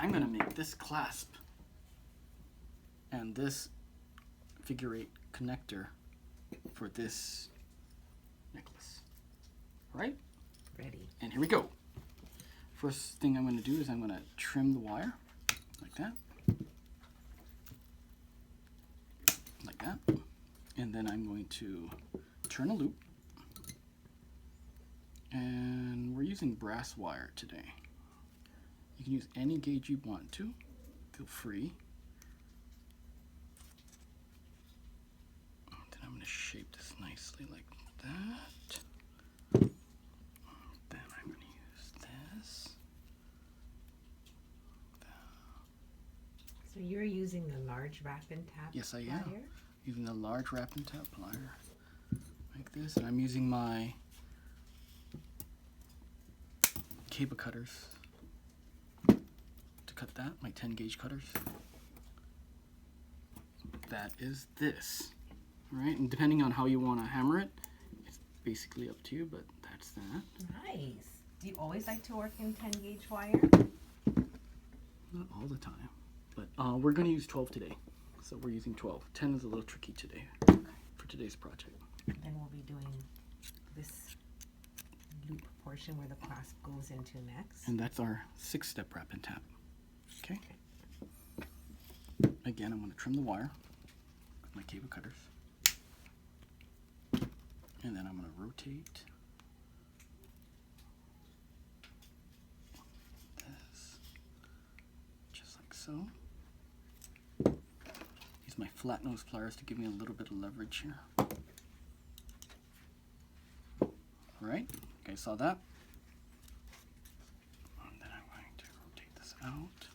I'm going to make this clasp and this figure 8 connector for this necklace. Right? Ready. And here we go. First thing I'm going to do is I'm going to trim the wire like that. Like that. And then I'm going to turn a loop. And we're using brass wire today. You can use any gauge you want to. Feel free. Then I'm going to shape this nicely like that. Then I'm going to use this. So you're using the large wrap and tap Yes, I am. plier? Using the large wrap and tap plier like this. And I'm using my Keiba Cutters to cut that, my 10 gauge cutters. That is this. Right? And depending on how you want to hammer it, it's basically up to you, but that's that. Nice. Do you always like to work in 10 gauge wire? Not all the time, but we're going to use 12 today. So we're using 12. 10 is a little tricky today for today's project. Then we'll be doing this loop portion where the clasp goes into next. And that's our 6-step wrap and tap. Okay? Again, I'm going to trim the wire with my Keiba Cutters. And then I'm going to rotate this just like so. Use my flat nose pliers to give me a little bit of leverage here. Alright, you guys saw that? And then I'm going to rotate this out.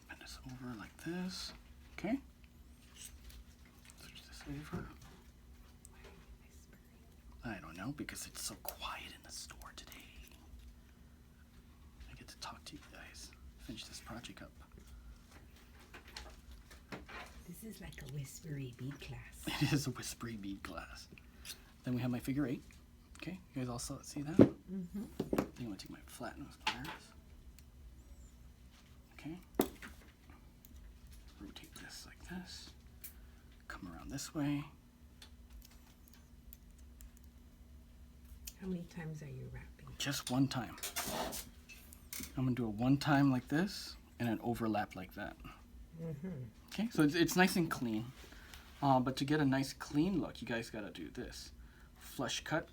Bend this over like this. Okay? Switch this over. I don't know, because it's so quiet in the store today. I get to talk to you guys. Finish this project up. This is like a whispery bead class. It is a whispery bead glass. Then we have my figure 8. Okay, you guys all see that? Mm-hmm. Then I'm going to take my flat nose pliers. Okay. Rotate this like this. Come around this way. How many times are you wrapping? Just one time. I'm going to do a one time like this and an overlap like that. Mm-hmm. Okay, so it's nice and clean. But to get a nice clean look, you guys got to do this. Flush cut.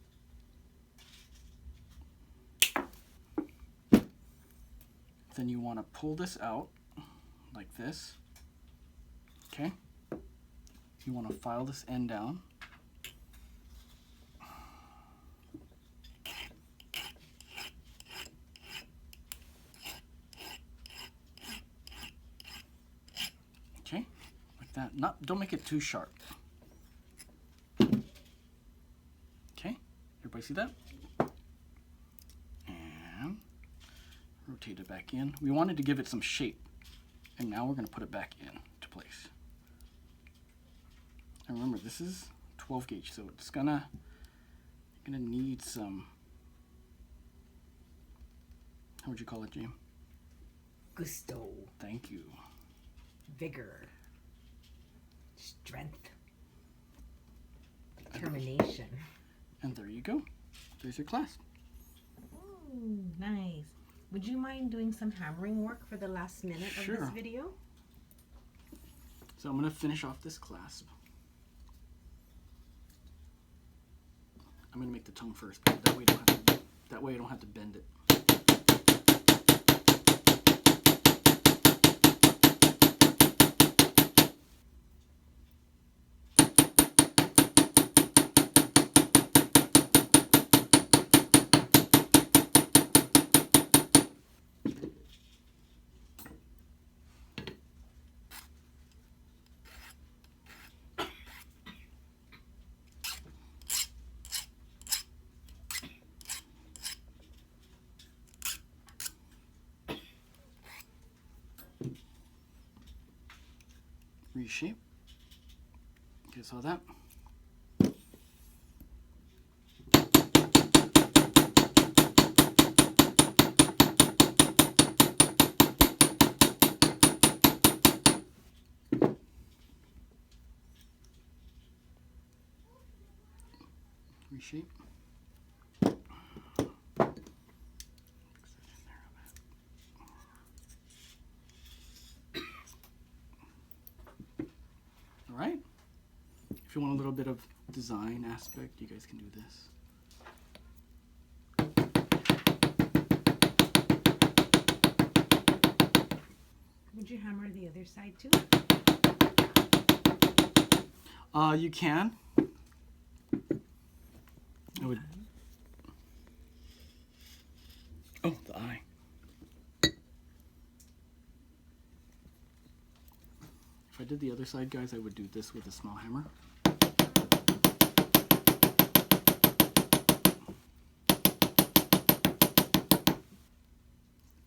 Then you want to pull this out like this. Okay? You want to file this end down. Okay? Like that. Don't make it too sharp. Okay? Everybody see that? And rotate it back in. We wanted to give it some shape. And now we're going to put it back into place. And remember, this is 12 gauge, so it's gonna need some, how would you call it, James? Gusto. Thank you. Vigor. Strength. Determination. And there you go. There's your clasp. Ooh, nice. Would you mind doing some hammering work for the last minute of this video? So I'm going to finish off this clasp. I'm going to make the tongue first, because that way I don't have to bend it. Reshape. Okay, saw that. sheet. All right. If you want a little bit of design aspect, you guys can do this. Would you hammer the other side too? You can. I would. Oh, the eye. If I did the other side, guys, I would do this with a small hammer.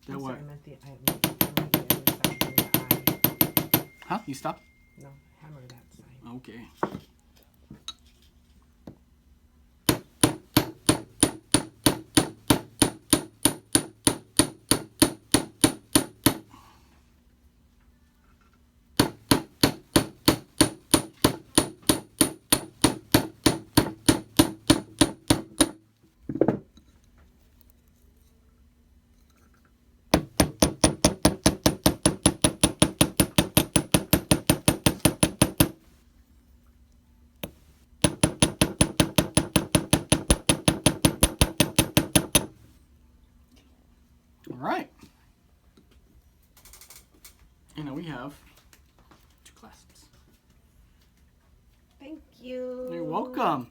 I'm sorry, I meant the other side with the eye. Huh? You stop? No, hammer that side. Okay. All right. And now we have 2 clasps. Thank you. You're welcome.